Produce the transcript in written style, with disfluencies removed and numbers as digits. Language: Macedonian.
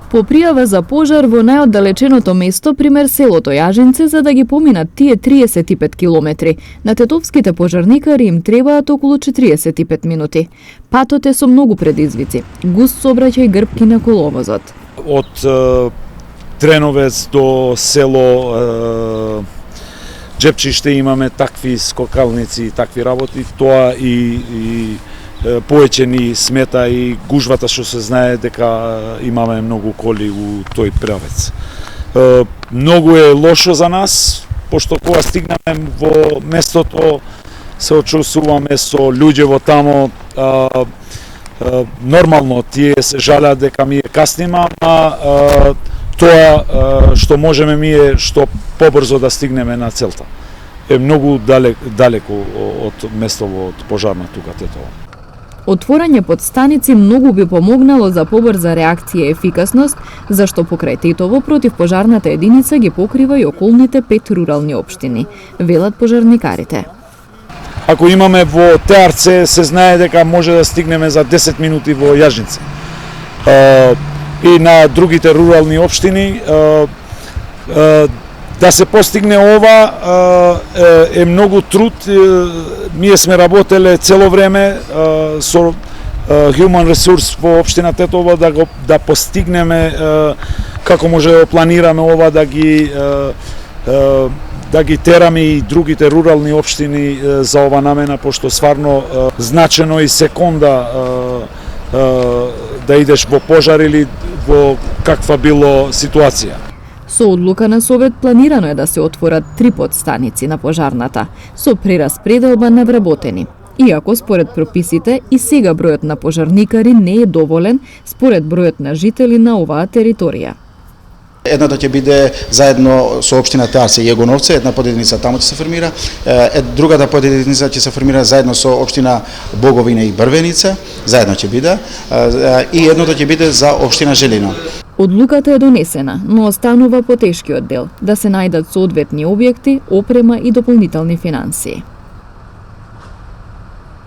По пријава за пожар во најоддалеченото место пример селото Јажинце за да ги поминат тие 35 километри. На тетовските пожарникари им требаат околу 45 минути. Патот е со многу предизвици. Густ сообраќај грбки на коловозот. Од Дреновец до село Джепчиште имаме такви скокалници и такви работи, тоа и повеќе ни смета и гужвата што се знае дека имаме многу коли у тој правец. Многу е лошо за нас, пошто кога стигнеме во местото се очусуваме со луѓе во тамо, нормално тие се жалеат дека ми е каснима, ама тоа што можеме ми е што побрзо да стигнеме на целта. Е многу далеко од местово од пожарна тука Тетово. Отворање подстаници многу би помогнало за побрза реакција и ефикасност, зашто покрај Тетово противпожарната единица ги покрива и околните 5 рурални општини, велат пожарникарите. Ако имаме во Теарце, се знае дека може да стигнеме за 10 минути во Јажинце. И на другите рурални општини да се постигне ова е многу труд. Ние сме работеле цело време со Human Resource во општина Тетово да постигнеме како може да планираме ова да ги тераме и другите рурални општини за ова намена, пошто стварно значено и секунда да идеш во пожар или во каква било ситуација. Со одлука на Совет планирано е да се отворат 3 подстаници на пожарната, со прераспределба на вработени. Иако според прописите и сега бројот на пожарникари не е доволен според бројот на жители на оваа територија. Едната ќе биде заедно со општина Теарце и Јегоновце, една подединица таму ќе се формира, другата подединица ќе се формира заедно со општина Боговина и Брвеница, заедно ќе биде, и едното ќе биде за општина Желино. Одлуката е донесена, но останува потешкиот дел, да се најдат соодветни објекти, опрема и дополнителни финансии.